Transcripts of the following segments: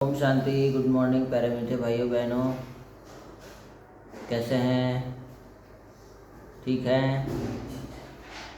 Om Shanti. Good morning प्यारे मीठे भाइयों बहनों, कैसे हैं? ठीक हैं?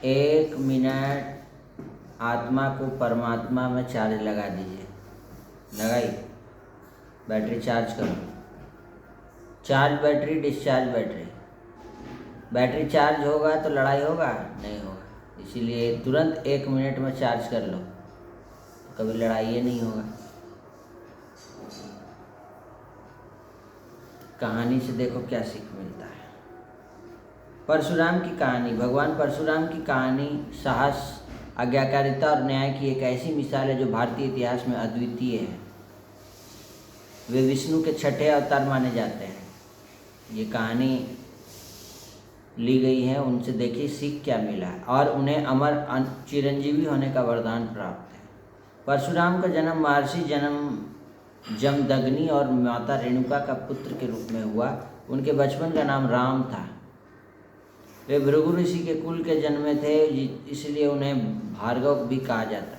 1 मिनट आत्मा को परमात्मा में चार्ज लगा दीजिए। लगाई? बैटरी चार्ज करो। Charge battery, discharge battery. Battery charge होगा तो लड़ाई होगा? नहीं होगा। इसीलिए तुरंत 1 मिनट में चार्ज कर लो, तो कभी लड़ाई नहीं होगा। कहानी से देखो क्या सीख मिलता है। परशुराम की कहानी। भगवान परशुराम की कहानी साहस, आज्ञाकारिता और न्याय की एक ऐसी मिसाल है जो भारतीय इतिहास में अद्वितीय है। वे विष्णु के छठे अवतार माने जाते हैं। ये कहानी ली गई है, उनसे देखिए सीख क्या मिला है और उन्हें अमर चिरंजीवी होने का वरदान प्राप्त है। परशुराम का जन्म महर्षि जमदग्नि और माता रेणुका का पुत्र के रूप में हुआ। उनके बचपन का नाम राम था। वे भृगु ऋषि के कुल के जन्मे थे, इसलिए उन्हें भार्गव भी कहा जाता है।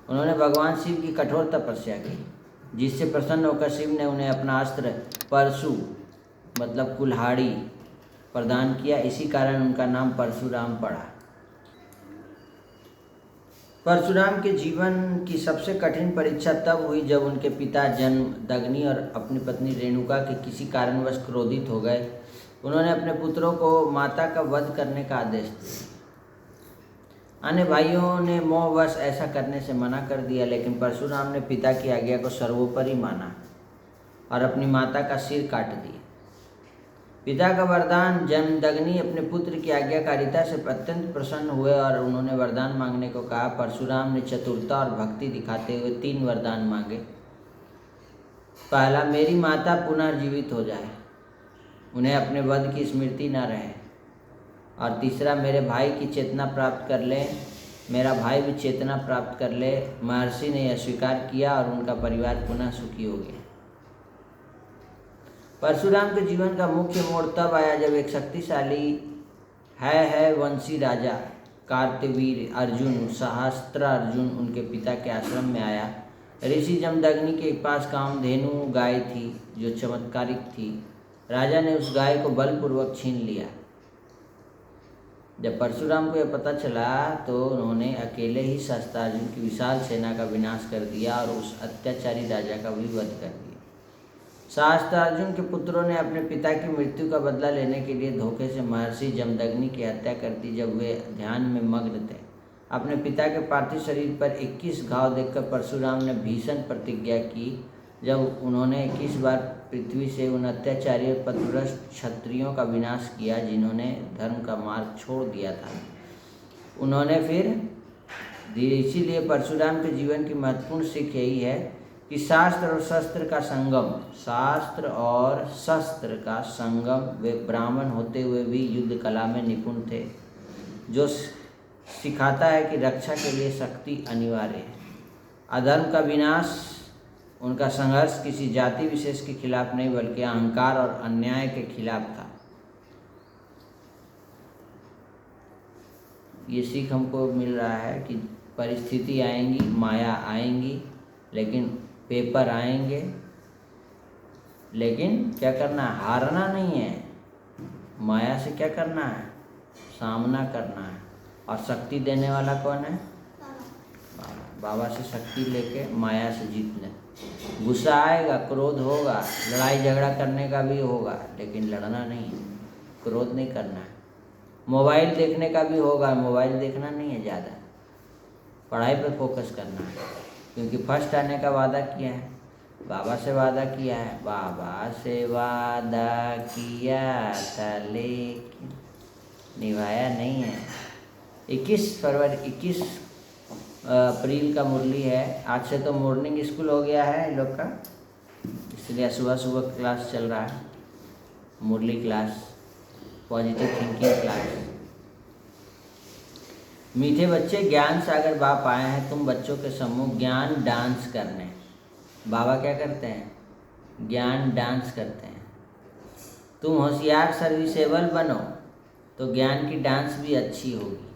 उन्होंने भगवान शिव की कठोर तपस्या की, जिससे प्रसन्न होकर शिव ने उन्हें अपना अस्त्र परशु मतलब कुल्हाड़ी प्रदान किया। इसी कारण उनका नाम परशुराम पड़ा। परशुराम के जीवन की सबसे कठिन परीक्षा तब हुई जब उनके पिता जमदग्नि और अपनी पत्नी रेणुका के किसी कारणवश क्रोधित हो गए। उन्होंने अपने पुत्रों को माता का वध करने का आदेश दिया। अन्य भाइयों ने मोहवश ऐसा करने से मना कर दिया, लेकिन परशुराम ने पिता की आज्ञा को सर्वोपरि माना और अपनी माता का सिर काट दिया। पिता का वरदान। जमदग्नि अपने पुत्र की आज्ञाकारिता से अत्यंत प्रसन्न हुए और उन्होंने वरदान मांगने को कहा। परशुराम ने चतुरता और भक्ति दिखाते हुए 3 वरदान मांगे। पहला, मेरी माता पुनर्जीवित हो जाए, उन्हें अपने वध की स्मृति न रहे। और तीसरा, मेरे भाई की चेतना प्राप्त कर ले, मेरा भाई भी चेतना प्राप्त कर ले। महर्षि ने यह स्वीकार किया और उनका परिवार पुनः सुखी हो गया। परशुराम के जीवन का मुख्य मोड़ तब आया जब एक शक्तिशाली है वंशी राजा कार्तवीर अर्जुन, सहस्त्र अर्जुन, उनके पिता के आश्रम में आया। ऋषि जमदग्नि के पास कामधेनु गाय थी जो चमत्कारिक थी। राजा ने उस गाय को बलपूर्वक छीन लिया। जब परशुराम को यह पता चला तो उन्होंने अकेले ही सहस्त्रार्जुन की विशाल सेना का विनाश कर दिया और उस अत्याचारी राजा का भी वध कर दिया। सहस्त्रार्जुन के पुत्रों ने अपने पिता की मृत्यु का बदला लेने के लिए धोखे से महर्षि जमदग्नि की हत्या कर दी। जब वे ध्यान में मग्न थे, अपने पिता के पार्थिव शरीर पर 21 घाव देखकर परशुराम ने भीषण प्रतिज्ञा की। जब उन्होंने 21 बार पृथ्वी से उन अत्याचारी और पथभ्रष्ट क्षत्रियों का विनाश किया जिन्होंने धर्म का मार्ग छोड़ दिया था, उन्होंने फिर इसीलिए परशुराम के जीवन की महत्वपूर्ण सीख यही है कि शास्त्र और शस्त्र का संगम। वे ब्राह्मण होते हुए भी युद्ध कला में निपुण थे, जो सिखाता है कि रक्षा के लिए शक्ति अनिवार्य है। अधर्म का विनाश, उनका संघर्ष किसी जाति विशेष के खिलाफ नहीं बल्कि अहंकार और अन्याय के खिलाफ था। ये सीख हमको मिल रहा है कि परिस्थिति आएंगी, माया आएंगी, लेकिन पेपर आएंगे, लेकिन क्या करना है? हारना नहीं है। माया से क्या करना है? सामना करना है। और शक्ति देने वाला कौन है? बाबा से शक्ति लेके माया से जीत ले। गुस्सा आएगा, क्रोध होगा, लड़ाई झगड़ा करने का भी होगा, लेकिन लड़ना नहीं है, क्रोध नहीं करना है। मोबाइल देखने का भी होगा, मोबाइल देखना नहीं है ज़्यादा, पढ़ाई पर फोकस करना है, क्योंकि फर्स्ट आने का वादा किया है। बाबा से वादा किया है, बाबा से वादा किया था लेकिन निभाया नहीं है। 21 अप्रैल का मुरली है। आज से तो मॉर्निंग स्कूल हो गया है इन लोग का, इसलिए सुबह सुबह क्लास चल रहा है, मुरली क्लास, पॉजिटिव थिंकिंग क्लास। मीठे बच्चे, ज्ञान सागर बाप आए हैं तुम बच्चों के सम्मुख ज्ञान डांस करने। बाबा क्या करते हैं? ज्ञान डांस करते हैं। तुम होशियार सर्विसेबल बनो तो ज्ञान की डांस भी अच्छी होगी।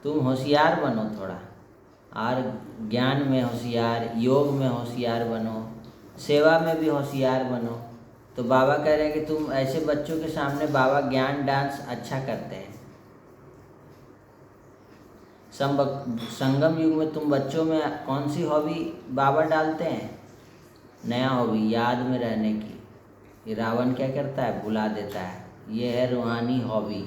तुम होशियार बनो थोड़ा, और ज्ञान में होशियार, योग में होशियार बनो, सेवा में भी होशियार बनो। तो बाबा कह रहे हैं कि तुम ऐसे बच्चों के सामने बाबा ज्ञान डांस अच्छा करते हैं। संगम युग में तुम बच्चों में कौन सी हॉबी बाबा डालते हैं? नया हॉबी, याद में रहने की। ये रावण क्या करता है? भुला देता है। ये है रूहानी हॉबी।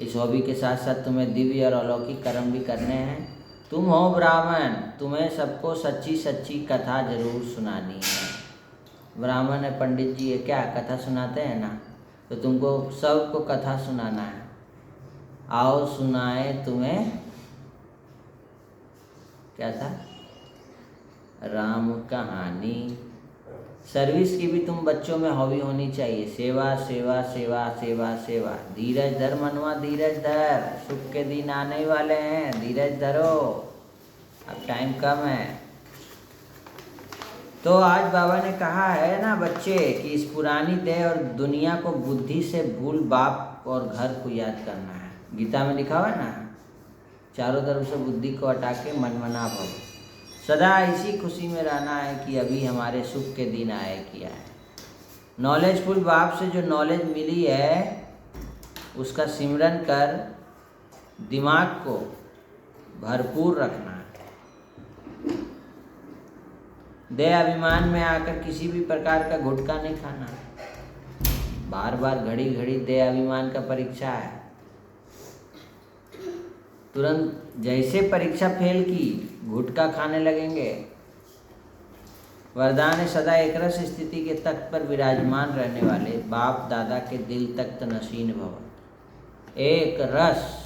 इस हॉबी के साथ साथ तुम्हें दिव्य और अलौकिक कर्म भी करने हैं। तुम हो ब्राह्मण, तुम्हें सबको सच्ची सच्ची कथा जरूर सुनानी है। ब्राह्मण है, पंडित जी है, क्या कथा सुनाते हैं ना? तो तुमको सबको कथा सुनाना है। आओ सुनाए तुम्हें, क्या था, राम कहानी। सर्विस की भी तुम बच्चों में हॉबी होनी चाहिए। सेवा सेवा सेवा सेवा सेवा। धीरज धर मनवा, धीरज धर, सुख के दिन आने वाले हैं, धीरज धरो, अब टाइम कम है। तो आज बाबा ने कहा है ना बच्चे कि इस पुरानी देह और दुनिया को बुद्धि से भूल बाप और घर को याद करना है। गीता में लिखा हुआ है ना, चारों तरफ से बुद्धि को हटा के मनमना भव। सदा इसी खुशी में रहना है कि अभी हमारे सुख के दिन आए किया है। नॉलेजफुल बाप से जो नॉलेज मिली है उसका सिमरन कर दिमाग को भरपूर रखना है। देह अभिमान में आकर किसी भी प्रकार का गुटखा नहीं खाना। बार बार घड़ी घड़ी देह अभिमान का परीक्षा है। तुरंत जैसे परीक्षा फेल की गुटखा खाने लगेंगे। वरदान है सदा एक रस स्थिति के तख्त पर विराजमान रहने वाले बाप दादा के दिल तख्त नशीन भव। एक रस।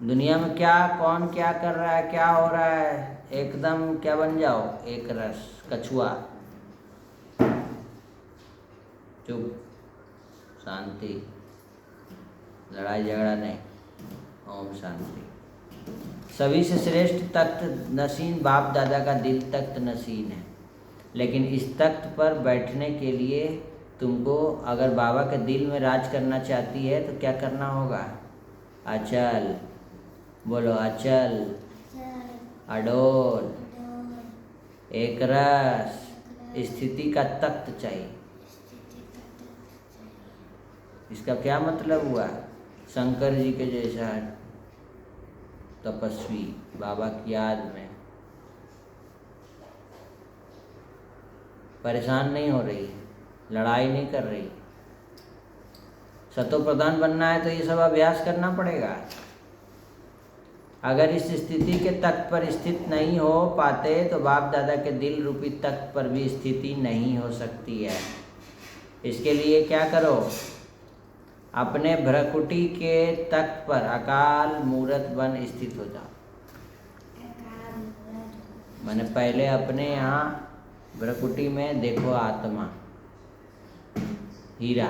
दुनिया में क्या कौन क्या कर रहा है, क्या हो रहा है, एकदम क्या बन जाओ, एक रस, कछुआ, चुप, शांति, लड़ाई झगड़ा नहीं, ओम शांति। सभी से श्रेष्ठ तख्त नसीन बाप दादा का दिल तख्त नसीन है। लेकिन इस तख्त पर बैठने के लिए तुमको अगर बाबा के दिल में राज करना चाहती है तो क्या करना होगा? अचल, बोलो अचल, अडोल, एक रस स्थिति का तख्त चाहिए। इसका क्या मतलब हुआ? शंकर जी के जैसा तपस्वी बाबा की याद में परेशान नहीं हो रही, लड़ाई नहीं कर रही। सतो प्रधान बनना है तो ये सब अभ्यास करना पड़ेगा। अगर इस स्थिति के तख्त पर स्थित नहीं हो पाते तो बाप दादा के दिल रूपी तख्त पर भी स्थिति नहीं हो सकती है। इसके लिए क्या करो? अपने भ्रकुटी के तख्त पर अकाल मूरत बन स्थित हो जाओ। मैंने पहले अपने यहाँ भ्रकुटी में देखो आत्मा, हीरा,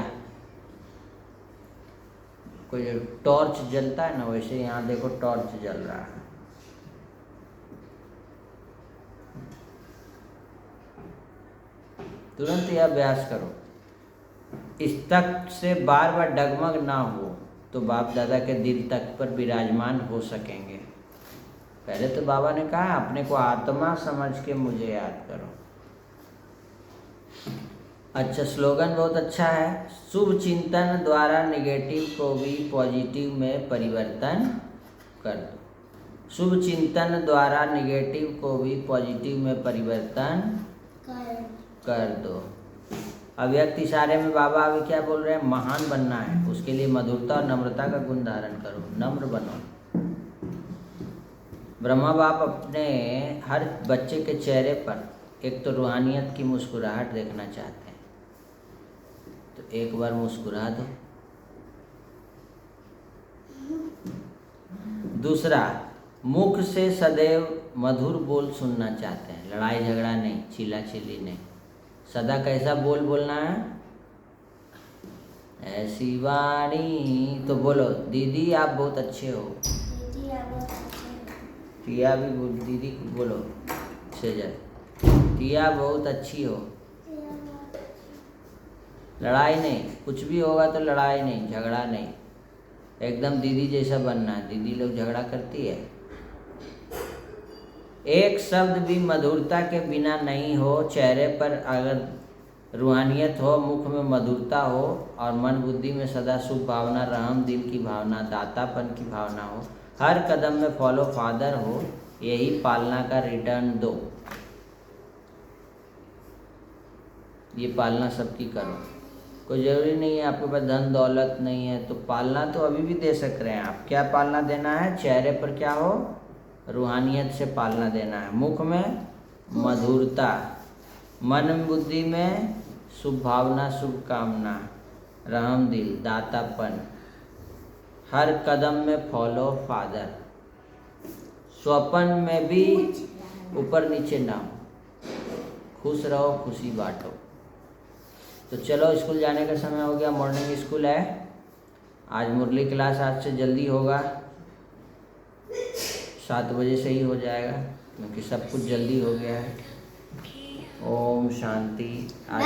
कोई टॉर्च जलता है ना, वैसे यहाँ देखो टॉर्च जल रहा है। तुरंत यह अभ्यास करो। इस तख्त से बार बार डगमग ना हो तो बाप दादा के दिल तख्त पर विराजमान हो सकेंगे। पहले तो बाबा ने कहा अपने को आत्मा समझ के मुझे याद करो। अच्छा, स्लोगन बहुत अच्छा है। शुभ चिंतन द्वारा नेगेटिव को भी पॉजिटिव में परिवर्तन कर दो। शुभ चिंतन द्वारा नेगेटिव को भी पॉजिटिव में परिवर्तन कर दो। अव्यक्त इशारे में बाबा अभी क्या बोल रहे हैं? महान बनना है, उसके लिए मधुरता और नम्रता का गुण धारण करो, नम्र बनो। ब्रह्मा बाप अपने हर बच्चे के चेहरे पर एक तो रूहानियत की मुस्कुराहट देखना चाहते हैं, तो एक बार मुस्कुरा दो। दूसरा, मुख से सदैव मधुर बोल सुनना चाहते हैं, लड़ाई झगड़ा नहीं, चिल्ला-चिल्ली नहीं। सदा कैसा बोल बोलना है? ऐसी वाणी। तो बोलो दीदी आप बहुत अच्छे हो। दीदी आप बहुत अच्छे हो। टिया भी बोल, दीदी बोलो सेजल, टिया बहुत अच्छी हो। लड़ाई नहीं, कुछ भी होगा तो लड़ाई नहीं, झगड़ा नहीं, एकदम दीदी जैसा बनना है। दीदी लोग झगड़ा करती है, एक शब्द भी मधुरता के बिना नहीं हो। चेहरे पर अगर रूहानियत हो, मुख में मधुरता हो और मन बुद्धि में सदा शुभ भावना, रहम दिल की भावना, दातापन की भावना हो, हर कदम में फॉलो फादर हो, यही पालना का रिटर्न दो। ये पालना सबकी करो। कोई ज़रूरी नहीं है आपके पास धन दौलत नहीं है तो पालना तो अभी भी दे सक रहे हैं आप। क्या पालना देना है? चेहरे पर क्या हो? रूहानियत से पालना देना है। मुख में मधुरता, मन बुद्धि में शुभ भावना, शुभ कामना, रहम दिल, दातापन, हर कदम में फॉलो फादर। स्वप्न में भी ऊपर नीचे ना हो, खुश रहो, खुशी बांटो। तो चलो स्कूल जाने का समय हो गया, मॉर्निंग स्कूल है। आज मुरली क्लास आज से जल्दी होगा, 7 बजे से ही हो जाएगा क्योंकि सब कुछ जल्दी हो गया है। ओम शांति। आज